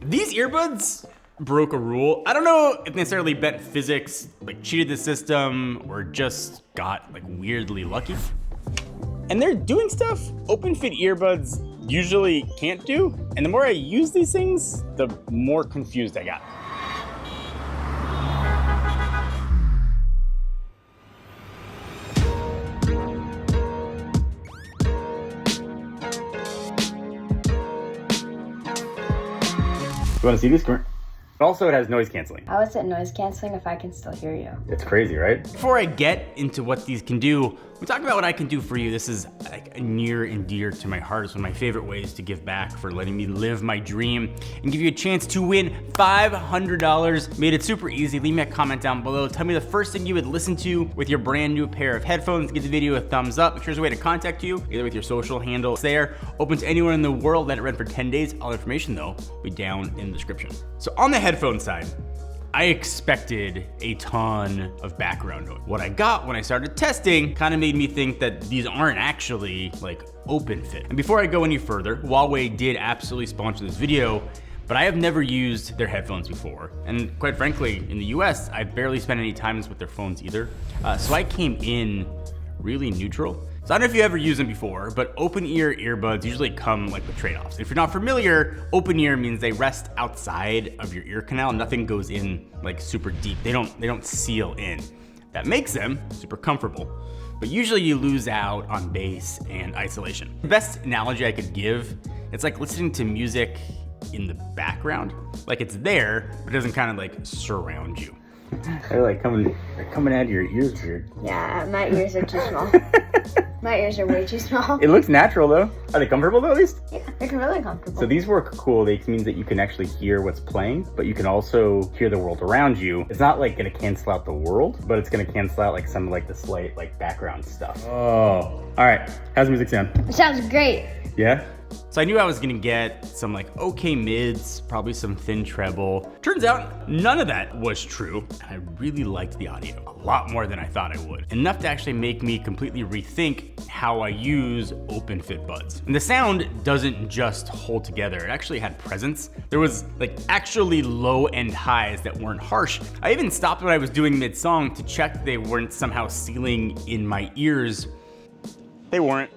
These earbuds broke a rule. I don't know if necessarily bent physics, like cheated the system, or just got like weirdly lucky. And they're doing stuff open fit earbuds usually can't do. And the more I use these things, the more confused I got. You want to see these? Also, it has noise canceling. How is it noise canceling if I can still hear you? It's crazy, right? Before I get into what these can do, we talk about what I can do for you. This is like near and dear to my heart. It's one of my favorite ways to give back for letting me live my dream and give you a chance to win $500. Made it super easy. Leave me a comment down below. Tell me the first thing you would listen to with your brand new pair of headphones. Give the video a thumbs up. Make sure there's a way to contact you, either with your social handle. It's there, open to anyone in the world. Let it run for 10 days. All information though will be down in the description. So on the headphone side, I expected a ton of background noise. What I got when I started testing kind of made me think that these aren't actually like open fit. And before I go any further, Huawei did absolutely sponsor this video, but I have never used their headphones before. And quite frankly, in the US, I barely spent any time with their phones either. So I came in really neutral. So I don't know if you ever used them before, but open ear earbuds usually come like with trade-offs. If you're not familiar, open ear means they rest outside of your ear canal. Nothing goes in like super deep. They don't seal in. That makes them super comfortable. But usually you lose out on bass and isolation. The best analogy I could give, it's like listening to music in the background. Like it's there, but it doesn't kind of like surround you. They're like coming out of your ears weird. Yeah, my ears are too small. My ears are way too small. It looks natural though. Are they comfortable though at least? Yeah, they're really comfortable. So these work cool. They means that you can actually hear what's playing, but you can also hear the world around you. It's not like gonna cancel out the world, but it's gonna cancel out like some of like the slight like background stuff. Oh, all right. How's the music sound? It sounds great. Yeah? So I knew I was gonna get some like okay mids, probably some thin treble. Turns out none of that was true. And I really liked the audio a lot more than I thought I would. Enough to actually make me completely rethink how I use open fit buds. And the sound doesn't just hold together, it actually had presence. There was like actually low and highs that weren't harsh. I even stopped what I was doing mid-song to check they weren't somehow sealing in my ears. They weren't.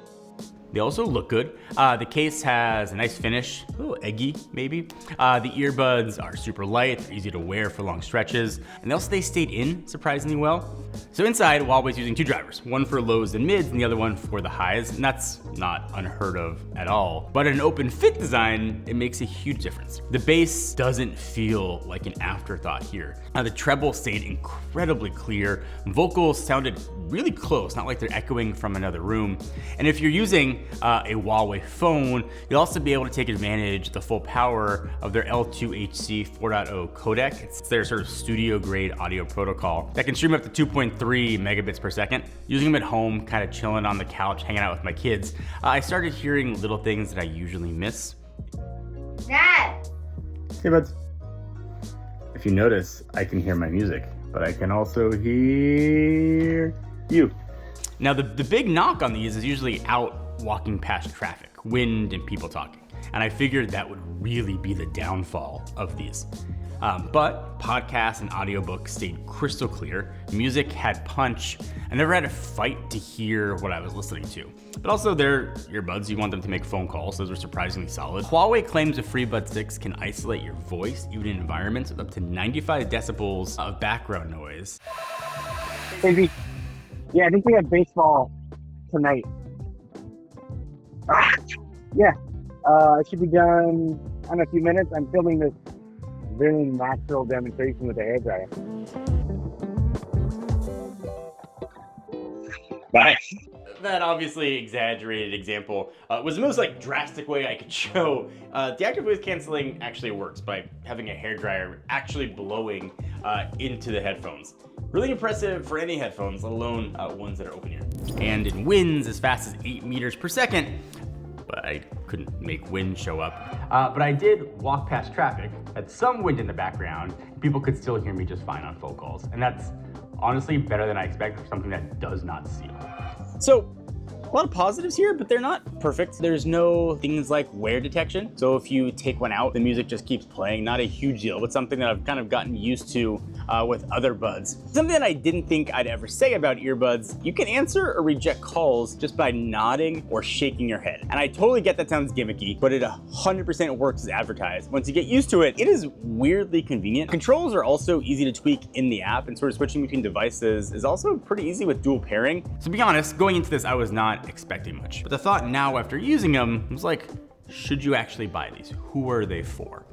They also look good. The case has a nice finish, a little eggy maybe. The earbuds are super light, they're easy to wear for long stretches, and they stayed in surprisingly well. So inside, Huawei's using two drivers, one for lows and mids and the other one for the highs, and that's not unheard of at all. But in an open fit design, it makes a huge difference. The bass doesn't feel like an afterthought here. The treble stayed incredibly clear. Vocals sounded really close, not like they're echoing from another room. And if you're using a Huawei phone, you'll also be able to take advantage of the full power of their L2HC 4.0 codec. It's their sort of studio grade audio protocol that can stream up to 2.3 megabits per second. Using them at home, kind of chilling on the couch, hanging out with my kids, I started hearing little things that I usually miss. Dad! Hey buds. If you notice, I can hear my music, but I can also hear you. Now the big knock on these is usually out walking past traffic, wind and people talking. And I figured that would really be the downfall of these. But podcasts and audiobooks stayed crystal clear. Music had punch. I never had to fight to hear what I was listening to. But also they're earbuds, you want them to make phone calls. Those were surprisingly solid. Huawei claims the FreeBuds 6 can isolate your voice, even in environments with up to 95 decibels of background noise. Baby. Yeah, I think we have baseball tonight. Yeah, it should be done in a few minutes. I'm filming this very natural demonstration with a hairdryer. Bye. That obviously exaggerated example was the most like drastic way I could show the active voice canceling actually works by having a hairdryer actually blowing into the headphones. Really impressive for any headphones, let alone ones that are open ear. And in winds as fast as 8 meters per second, but I couldn't make wind show up. But I did walk past traffic, had some wind in the background, people could still hear me just fine on phone calls. And that's honestly better than I expected for something that does not seal. So A lot of positives here, but they're not perfect. There's no things like wear detection. So if you take one out, the music just keeps playing. Not a huge deal, but something that I've kind of gotten used to with other buds. Something that I didn't think I'd ever say about earbuds, you can answer or reject calls just by nodding or shaking your head. And I totally get that sounds gimmicky, but it 100% works as advertised. Once you get used to it, it is weirdly convenient. Controls are also easy to tweak in the app, and sort of switching between devices is also pretty easy with dual pairing. So to be honest, going into this, I was not expecting much. But the thought now after using them was like, should you actually buy these? Who are they for?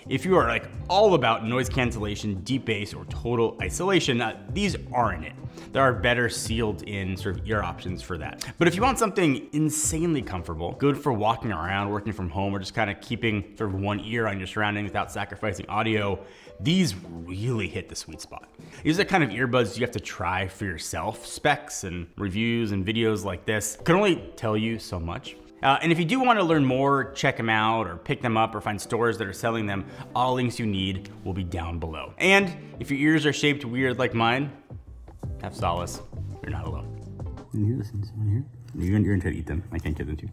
If you are like all about noise cancellation, deep bass, or total isolation, these aren't it. There are better sealed in sort of ear options for that. But if you want something insanely comfortable, good for walking around, working from home, or just kind of keeping sort of one ear on your surroundings without sacrificing audio, these really hit the sweet spot. These are the kind of earbuds you have to try for yourself. Specs and reviews and videos like this can only tell you so much. And if you do want to learn more, check them out or pick them up or find stores that are selling them, all links you need will be down below. And if your ears are shaped weird like mine, have solace, you're not alone. And you listen to someone here? You're gonna try to eat them. I can't get them to you.